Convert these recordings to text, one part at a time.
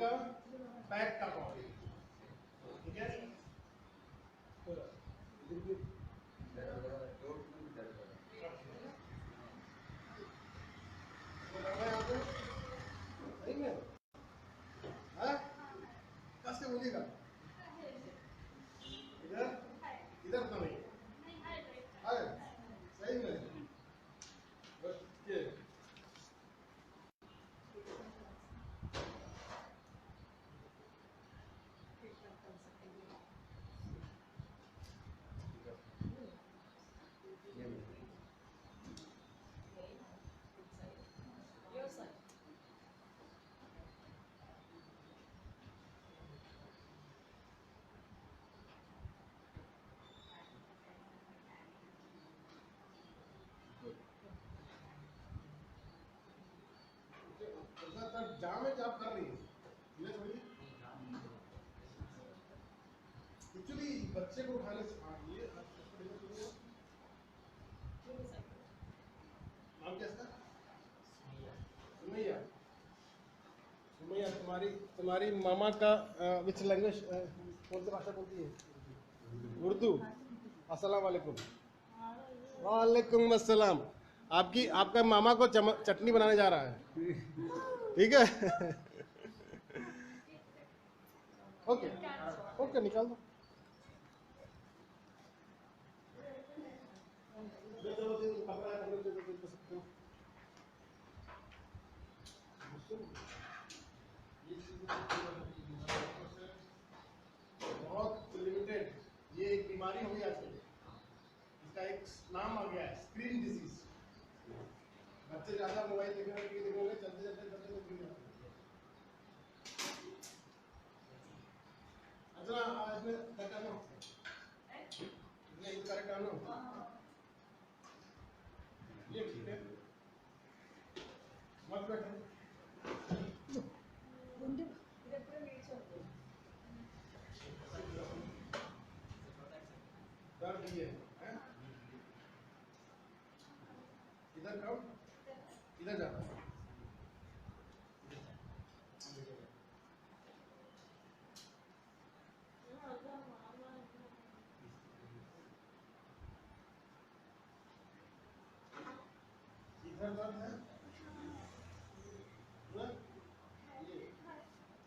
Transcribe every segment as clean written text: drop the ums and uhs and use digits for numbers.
का बैक का बॉडी, ठीक है। सही में कैसे बोलिएगा, इधर इधर तो नहीं है, सही में ओके। Your side. जाम है, आप कर रही है ये थोड़ी एक्चुअली बच्चे को उठाने से ये नाम क्या इसका? सुमैया। सुमैया, तुम्हारी तुम्हारी मामा का विच लैंग्वेज, कौन सी भाषा बोलती है? उर्दू। अस्सलाम वालेकुम। वालेकुम अस्सलाम। आपकी आपका मामा को चटनी बनाने जा रहा है, ठीक है। ओके ओके, निकाल दो। बहुत लिमिटेड, ये एक बीमारी हो गई आजकल, इसका एक नाम आ गया है स्क्रीन डिजीज। बच्चे ज्यादा मोबाइल देखने चलते चलते चलते गिर जाते हैं। अच्छा, आज में क्या करना नहीं करेक्ट आना, ये ठीक है, मत बैठो। दर्द ये है, इधर करो, इधर जाओ। इधर दर्द है ना?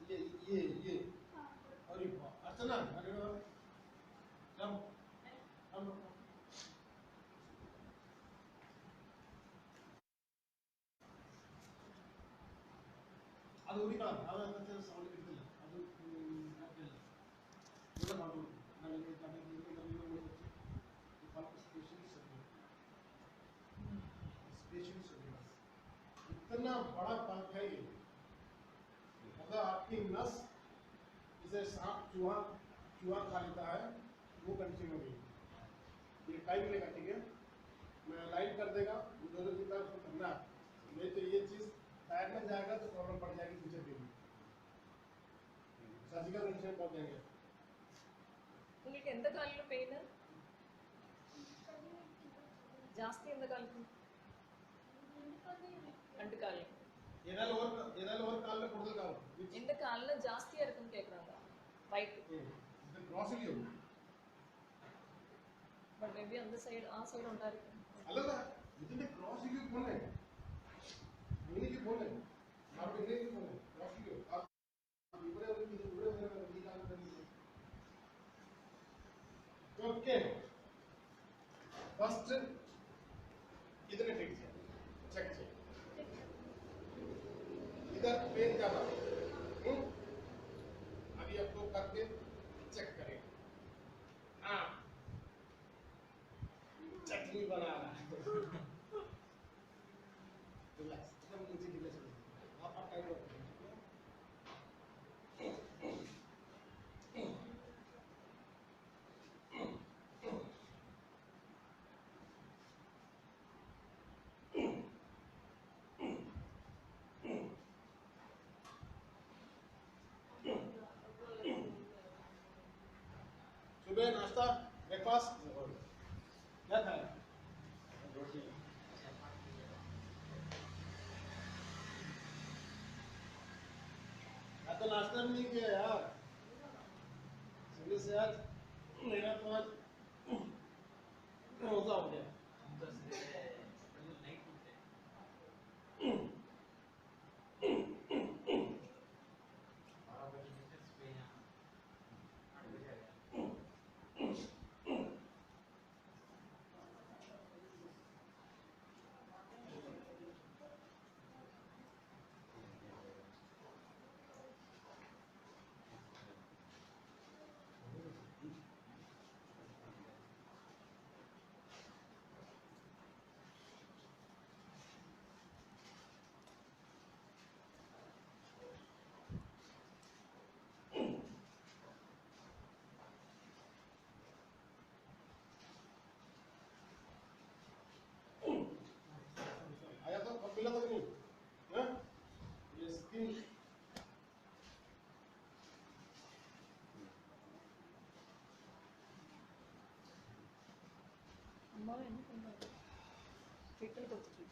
ये अरे अर्चना, अरे कम कम ಅದು ಹುಡುಕಾಡ ನಾವೇ ಸೌಂಡ್ ಇರ್ತಿಲ್ಲ ಅದು ಆಗ್ತಿಲ್ಲ ಎಲ್ಲ ಮಾಡ್ಬೋದು ನನಗೆ ನಮಗೆ स्पेशल इतना बड़ा पंख है ये, मतलब आपकी नस जिसे सांप चूहा चूहा खा लेता है वो कंटिन्यू हो गई। ये टाइम लेगा, ठीक है, मैं लाइट कर देगा, दोनों की तरफ करना, नहीं तो ये चीज पैर में जाएगा तो प्रॉब्लम पड़ जाएगी फ्यूचर के लिए, सर्जिकल कंडीशन पहुंच जाएंगे। உங்களுக்கு எந்த காலில பெயின் ಜಾಸ್ತಿ எந்த காலுக்கு? ரெண்டு கால். ஏதாவது கால்ல கொடுத்துருக்கா எந்த கால்ல ஜாஸ்தியா இருக்குன்னு கேக்குறாங்க. ரைட். இது கிராஸ்லி हो, பட் மேபி அந்த சைடு ஆ சைடு ഉണ്ടായിരിക്കും. ಅಲ್ಲಲ್ಲ, ഇതിന്റെ ക്രോസിലേക്ക് പോണേ, ഇങ്ങനെക്ക് പോണേ, ನಾವು ഇങ്ങനെക്ക് പോണേ, ക്രോസിലേക്ക് ഇവിടെ ഈ കാലം ओके। फर्स्ट इधर ठीक है, चेक किया, इधर पेन ज्यादा, अभी आपको करके चेक करें। हाँ, चटनी बना रहा है, रिलैक्स, एकदम नीचे गिरने से आप टाइम रखो। सुबह नाश्ता ब्रेकफास्ट क्या खाया? रोटी। या तो तो नाश्ता भी नहीं किया यार, सुबह से आज मेरा तो आज रोजा हो गया। आया तो अब मिला तो नहीं, हाँ? ये स्किन అమ్మ ఎందుకు ట్రీట్మెంట్ కొడుతుంది.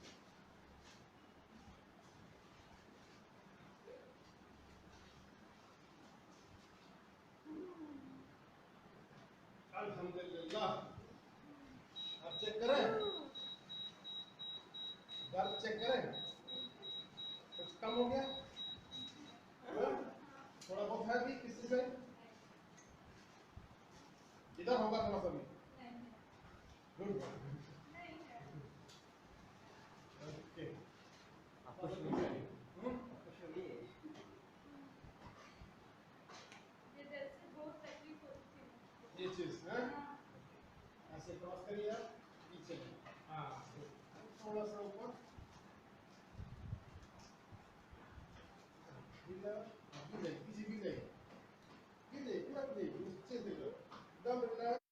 अल्हम्दुलिल्लाह। अब चेक करें, दर्द चेक करें, कुछ कम हो गया, हाँ? थोड़ा बहुत है भी किसी से इधर होगा थोड़ा सा भी, गुड, ओके, आपको हम्म? ये चीज है, ऐसे क्रॉस करिए आप, पीछे, हाँ, थोड़ा सा ऊपर, गिर जाए, पीछे गिर जाए, पूरा गिर जाए, नीचे से लो, एकदम relax,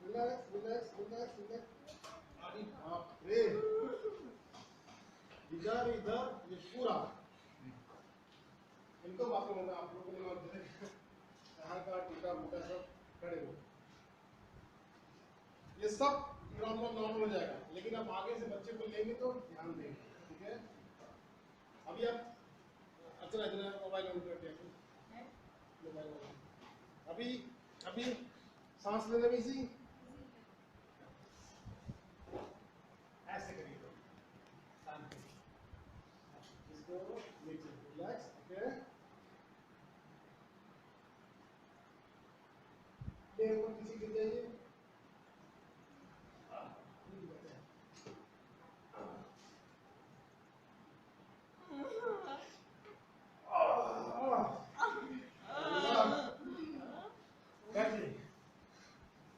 relax, relax, relax, relax, अरे बाप रे, इधर इधर ये पूरा, इनको बाथरूम होगा, आप लोगों ने मालूम है, यहाँ का टीका बूटा सब खड़े हो, ये सब नॉर्मल हो जाएगा, लेकिन आप आगे से बच्चे को लेंगे तो ध्यान देंगे, ठीक है? अभी आप अच्छा इतना मोबाइल ऑन करते हैं, मोबाइल ऑन, अभी अभी सांस लेने में इजी, ऐसे करिए, शांति, इसको नीचे रिलैक्स, ओके, ये ऊपर किसी गिर जाइए,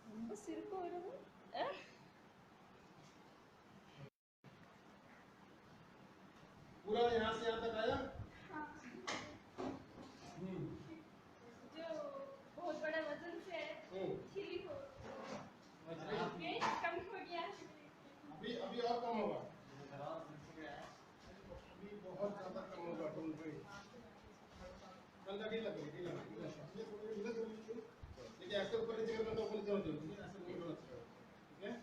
ரொம்ப சிரிப்பு வருது. पूरा यहाँ से यहाँ तक आया, जो बहुत बड़ा वजन से खिली हो कम हो गया। अभी अभी और कम होगा, अभी बहुत ज्यादा कम होगा, डोंट वरी, ढीला करिए, ढीला करिए, ये थोड़ी ढीला करिए, देखिए ऐसे ऊपर नीचे करना तो ऊपर नीचे होती है, ऐसे नहीं होना चाहिए, ठीक है?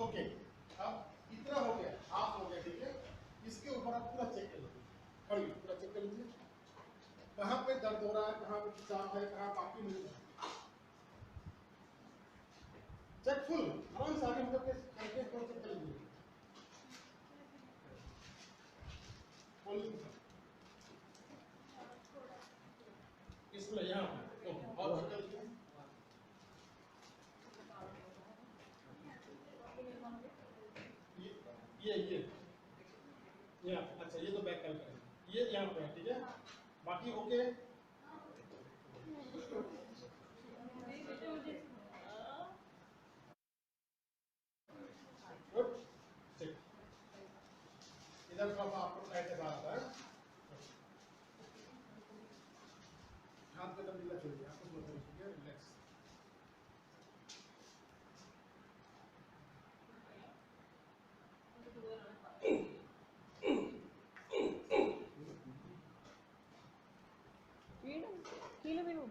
ओके, अब इतना हो गया, हाफ हो गया, ठीक है? इसके ऊपर आप पूरा चेक कर लीजिए, खड़ी पूरा चेक कर लीजिए, कहाँ पे दर्द हो रहा है, कहाँ पे खिंचाव है, कहाँ बाकी नहीं है, चेक फुल, आराम से आगे मतलब करके पूरा चेक कर लीजिए, इसमें यहाँ और चेक कर लीजिए, ये अच्छा, ये तो बैक करेंगे, ये यहाँ पे है, ठीक है, बाकी ओके। गुड, ठीक। इधर थोड़ा सा आपको साइड से बाहर आता है, हाथ पे तब ढीला छोड़िए, आपको स्लो करिए, ठीक है, रिलैक्स। വീണു കീഴെ വീണു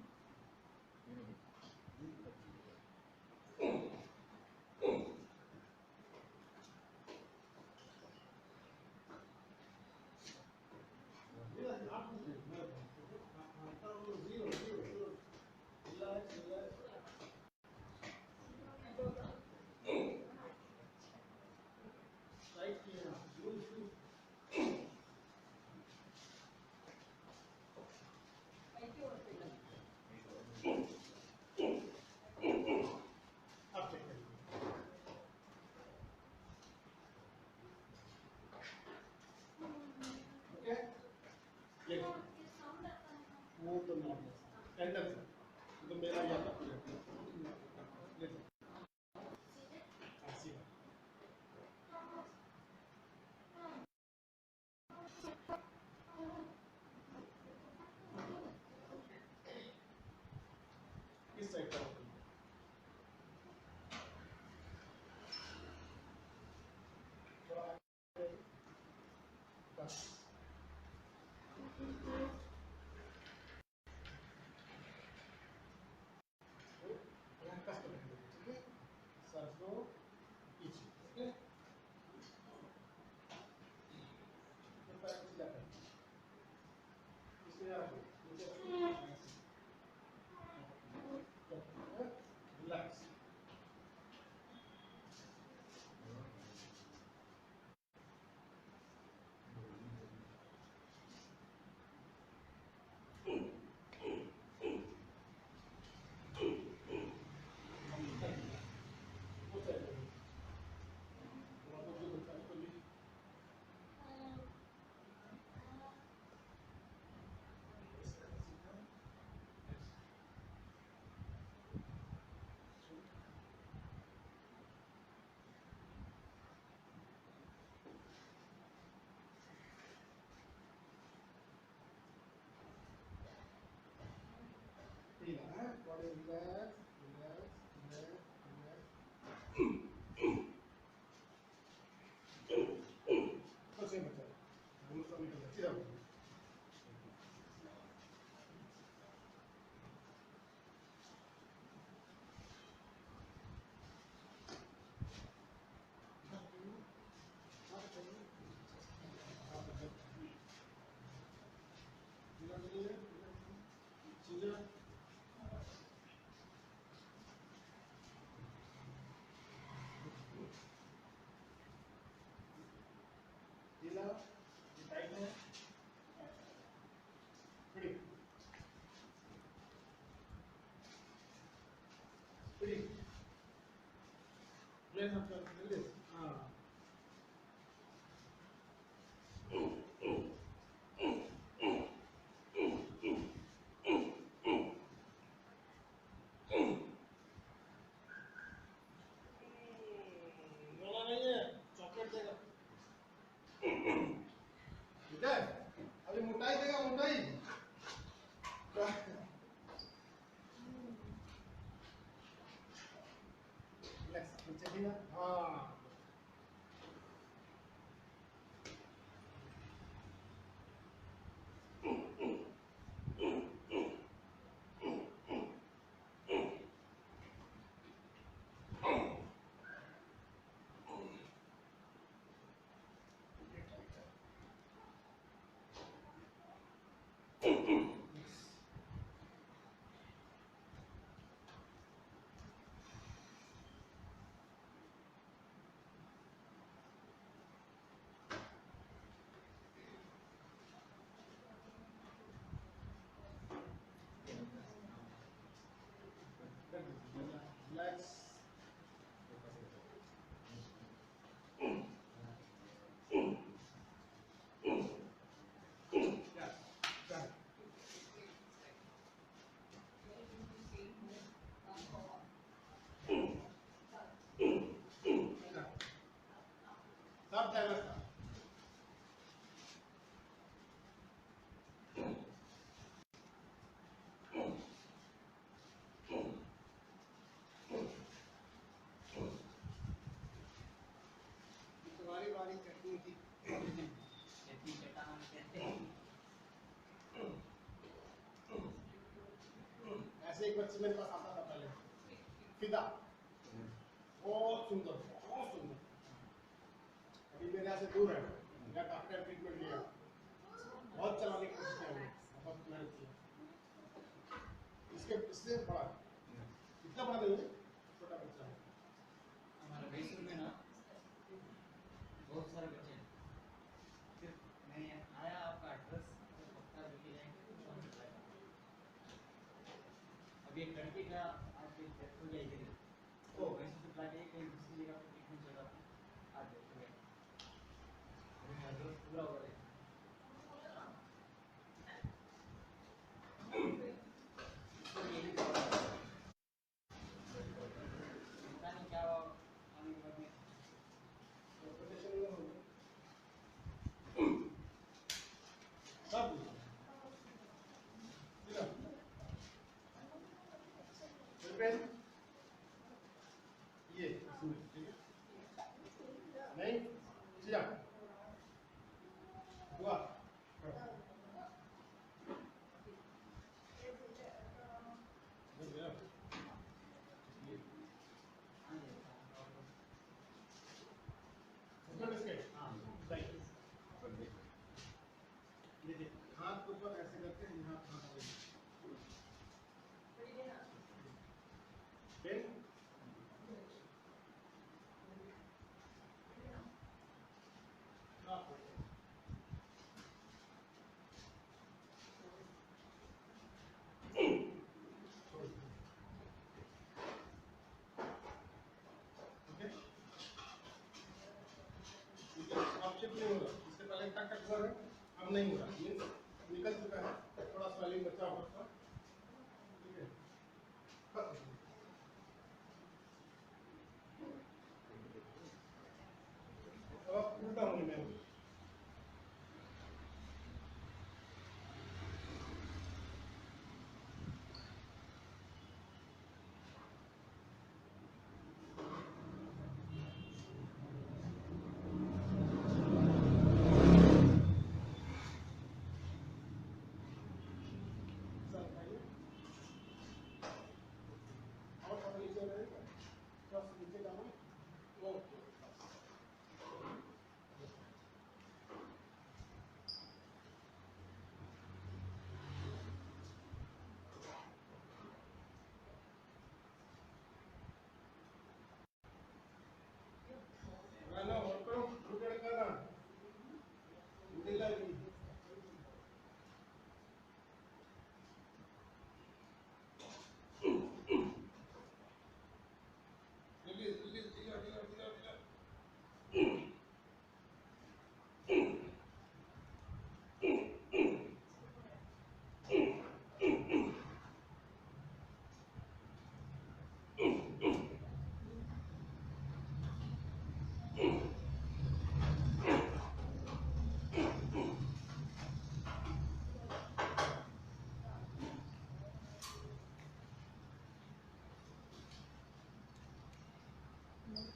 आप चेक करिए, ओके, ये वो तो नॉर्मल टेंडन से, तो मेरा यहाँ तक ये ऐसी है। इस साइड का थोड़ा बस यहाँ कस कर देंगे, ठीक है, सर को पीछे, ओके, तो पैर सीधा कर, इसमें आप relax. Relax, body relax, relax, relax, relax. बस ये बचा, दोनों सब निकल जाए, सीधा बोलो। सीधा ढीला, ये टाइट है, फ्री फ्री, ब्रेन आपका रिलीज, हाँ, बोला नहीं है, चॉकलेट देगा, ठीक है, अभी मोटाई देगा, मोटाई, रिलैक्स, नीचे भी ना, हाँ, ऐसे एक बच्चे मेरे पास आता था पहले, फिदा, बहुत सुंदर, बहुत सुंदर। अभी मेरे यहाँ से दूर है, मेरा डॉक्टर ट्रीटमेंट लिया, बहुत चलाने की कोशिश किया, बहुत मेहनत किया। इससे बड़ा, इतना बड़ा नहीं है, छोटा बच्चा है। हमारे मैसूर में ना बहुत सारे बच्चे हैं। फिर मैं आया, आपका एड्रेस पक्का लेके जाएंगे तो फोन मिलेगा। अभी एक लड़की का आपकी डेथ हो जाएगी, तो मैसूर से लाके कहीं दूसरी जगह पर ट्रीटमेंट चल रहा था, आज डेथ हो गया। एड्रेस पूरा हो गया। इसको यही पता नहीं क्या आने के बाद में सब ये इसमें, ठीक है? नहीं सीधा हुआ। बस गया। उसमें किसके? सही। ये देख, हाथ को ऊपर ऐसे करके यहाँ हाथ आगे। पेन ऑप्शन नहीं होगा, इससे पहले टक टक हुआ है, अब नहीं हो रहा, मीन्स निकल चुका है, थोड़ा स्वेलिंग बचा हुआ था, ठीक है? अब उल्टा होने में और थोड़ा नीचे रहेगा, थोड़ा सा नीचे जाना, okay. Bueno, otro, tú quieres ganar. Dile ahí. Release, tira.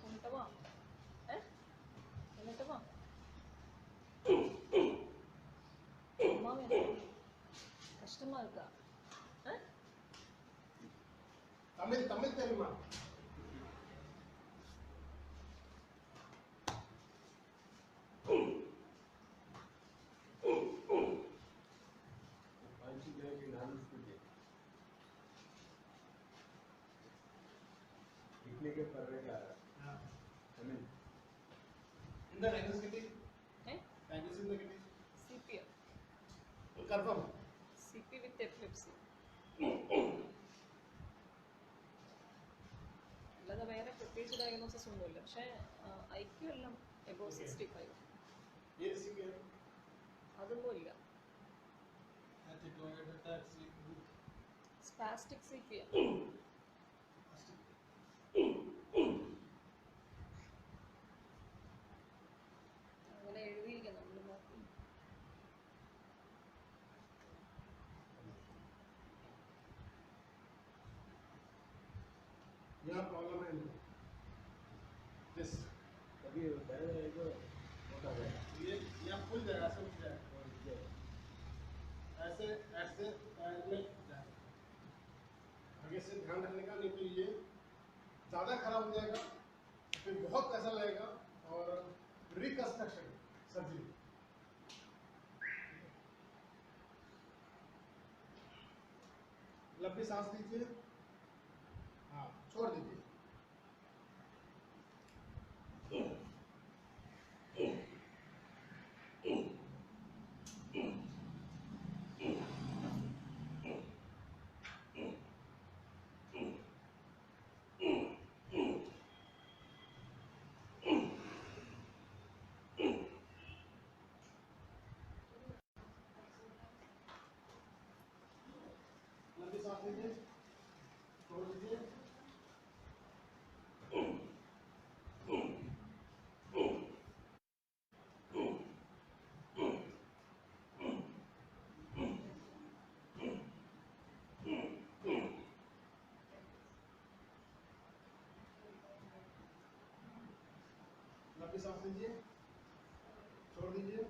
கொண்டவா என்னட்டவா அம்மாவே எனக்கு கஷ்டமா இருக்கா தமிழ் தெரியுமா? लिखने के पर रहे क्या हाँ। Tamil In the language getting, Eh? language in the getting, CP. confirm. CP with epilepsy. അല്ലാതെ വേറെ പ്രത്യേകിച്ച് ഡയഗ്നോസിസ് ഒന്നുമില്ല, പക്ഷേ ഐക്യു എല്ലാം എബോവ് 65. ये सीखे അതൊന്നും ഇല്ല. एथिटोइड अटैक्स സ്പാസ്റ്റിക് സിപി അങ്ങനെ എഴുതിയിരിക്കാം നമ്മൾ നോക്കി. यहाँ प्रॉब्लम है दिस अभी पहले जो होता है ये यहाँ खुल जाएगा, ऐसे खुल जाएगा, ऐसे ऐसे पैर में जाएगा, आगे से ध्यान रखने का, नहीं तो ये ज़्यादा खराब हो जाएगा, फिर बहुत पैसा लगेगा और रिकंस्ट्रक्शन सर्जरी। लंबी सांस लीजिए, हाँ छोड़ दीजिए। लंबी सांस लीजिए, छोड़ दीजिए। लंबी सांस लीजिए, छोड़ दीजिए।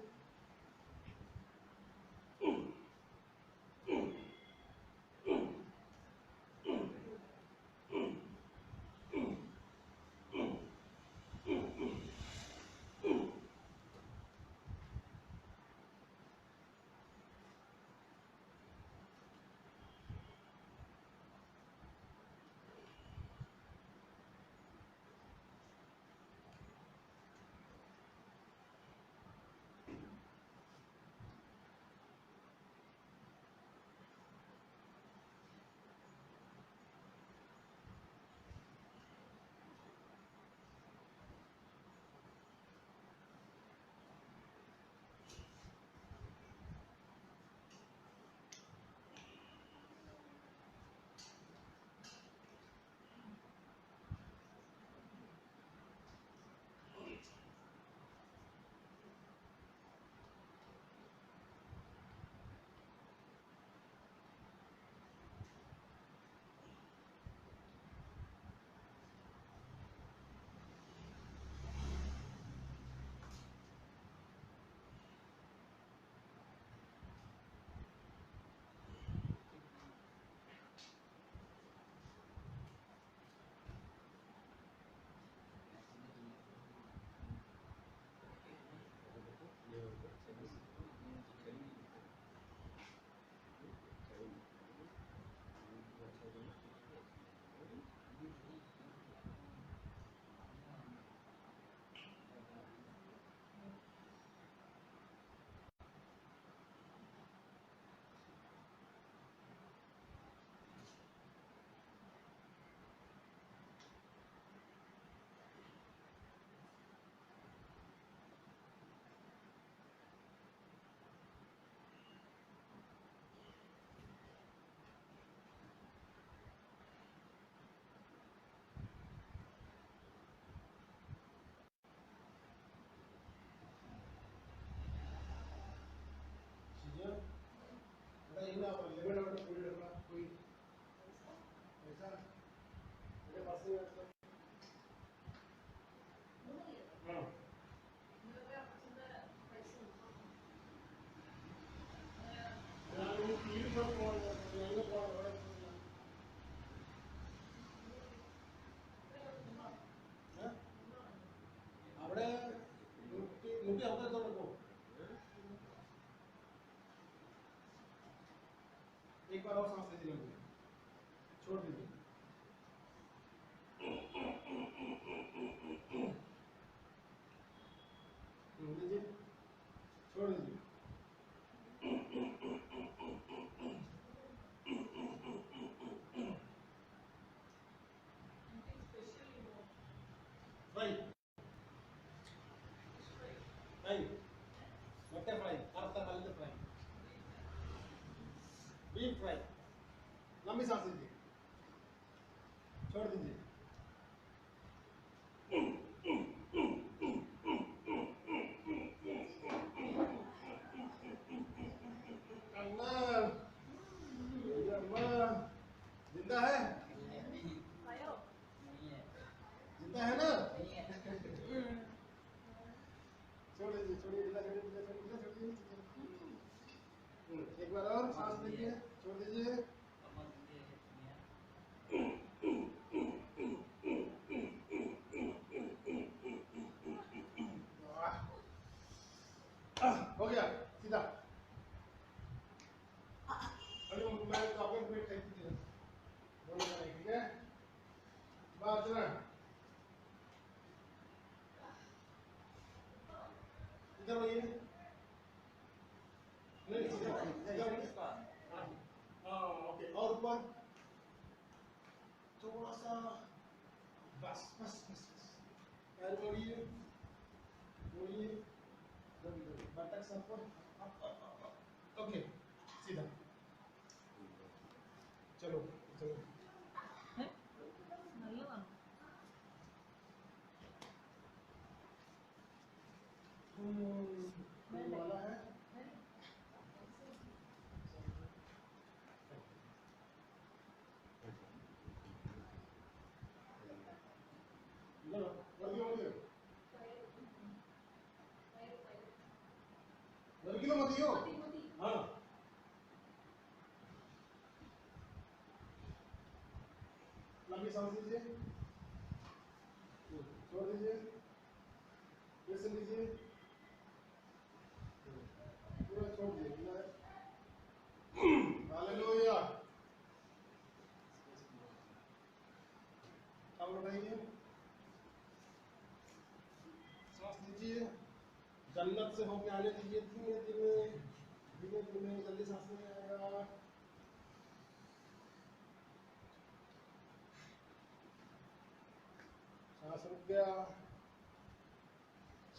बेटा ये ना लेवल और कोई रखना कोई ऐसा मेरे पास नहीं है। हाँ ನಾನು ಟಿವಿ ಬರ್ಕೊಂಡು ಹೆಂಗೆ അവിടെ മുട്ടി അവിടെ തുടങ്ങും एक बार और सांस लीजिए, छोड़ दीजिए। लीजिए, छोड़ दीजिए। फ्राई फ्राई बटरफ्लाई आपका वाले फ्राई बीफ फ्राई। लंबी सांस लीजिए, छोड़ दीजिए। जिंदा है, आयो नहीं है, जिंदा है ना? नहीं है। छोड़ दीजिए, छोड़िए, ढीला छोड़िए, ढीला छोड़िए, ढीला छोड़िए। एक बार और सांस लीजिए, छोड़ दीजिए। अम्मा जिंदगी है, दुनिया थोड़ा सा, बस बस बस बस, पैर मोड़िए मोड़िए, बटक सब पर, ओके, सीधा, चलो चलो, है नल्ला वाला है, लड़की मत दियो, हाँ, लंबी सांस लीजिए, छोड़ दीजिए, फिर से लीजिए, पूरा छोड़ दीजिए, हालेलुया, अब उठाइए, सांस लीजिए, जन्नत से होके आने दीजिए, धीमे धीमे धीमे धीमे, जल्दी सांस नहीं आएगा, सांस रुक गया,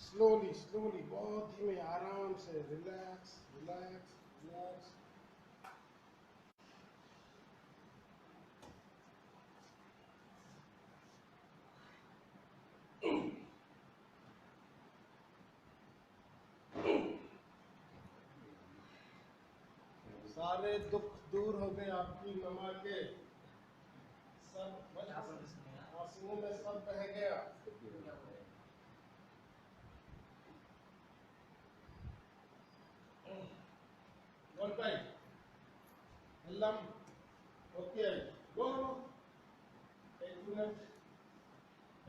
स्लोली स्लोली, बहुत धीमे, आराम से, रिलैक्स रिलैक्स रिलैक्स, सारे दुख दूर हो गए आपकी ममा के, सब आंसुओं में सब बह गया, वन टाइम, एल्लम, ओके, गो, एक मिनट,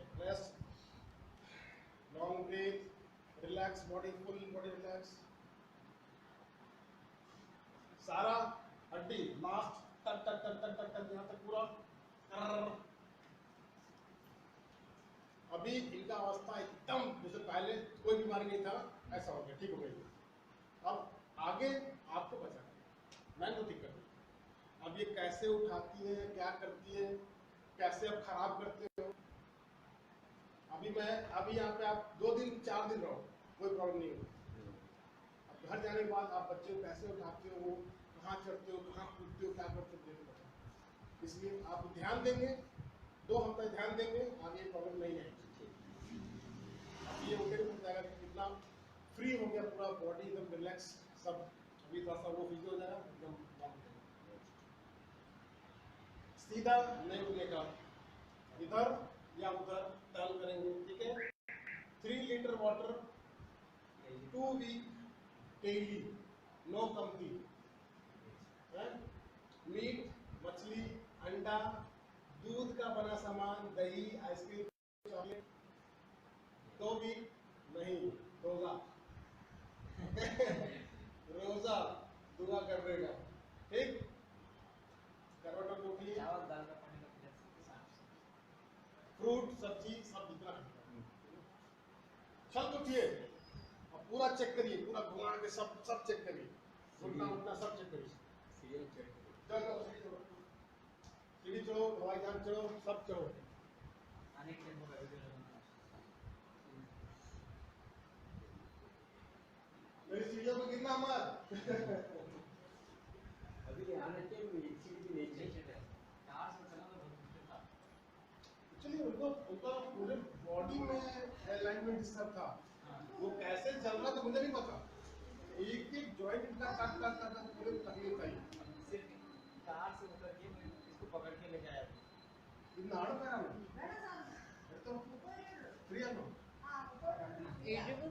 एक rest, long breath, relax body, full body relax, सारा हड्डी लास्ट तक तक तक तक तक तक यहाँ तक पूरा कर्र। अभी इनका अवस्था एकदम जैसे पहले कोई बीमारी नहीं था, ऐसा हो गया, ठीक हो गई। अब आगे आपको बचाना है, मैं तो दिक्कत नहीं। अब ये कैसे उठाती है, क्या करती है, कैसे अब खराब करते हो, अभी यहाँ पे आप 2 दिन 4 दिन रहो, कोई प्रॉब्लम नहीं होगी। अब घर जाने के बाद आप बच्चे को कैसे उठाते हो, वो कहाँ चढ़ते हो, कहाँ कूदते हो, क्या करते हो, देखो बता। इसलिए आप ध्यान देंगे, 2 हफ्ते ध्यान देंगे, आगे प्रॉब्लम नहीं आएगी। अब ये उठे हो जाएगा कि कितना फ्री हो गया, पूरा बॉडी एकदम रिलैक्स, सब अभी थोड़ा सा वो फिजियो हो जाएगा, एकदम सीधा नहीं उठने का, इधर या उधर टर्न करेंगे, ठीक है। 3 litre water 2 week daily, no कमती, मीट, मछली, अंडा, दूध का बना सामान, दही, आइसक्रीम, चॉकलेट 2 वीक नहीं, रोजा रोजा दुआ करने का, ठीक। करवट को उठिए, चावल दाल का पानी का पीना, फ्रूट सब्जी सब जितना छत उठिए और पूरा चेक करिए, पूरा घुमा के सब चेक करिए, घुटना उठना सब चेक करिए, चलो सीढ़ी चढ़ो, हवाई जहाज चढ़ो, सब चढ़ो। आने के टेम्पो का वीडियो लगाना। मेरी सीढ़ियों पे गिरना मत। अभी आने के लिए सीढ़ी नहीं नहीं चाहिए। चढ़े, कार से चला तो बहुत मुश्किल था। एक्चुअली उनका पूरे बॉडी में अलाइनमेंट डिस्टर्ब था, वो कैसे चल रहा था मुझे नहीं पता, एक एक जॉइंट इनका काट काट काट पूरे तकलीफ आई। सिर्फ कार से उतर के मैं इसको पकड़ के लेके आया था। इतना आड़ो पैरा में तो फ्री आनो एडिबल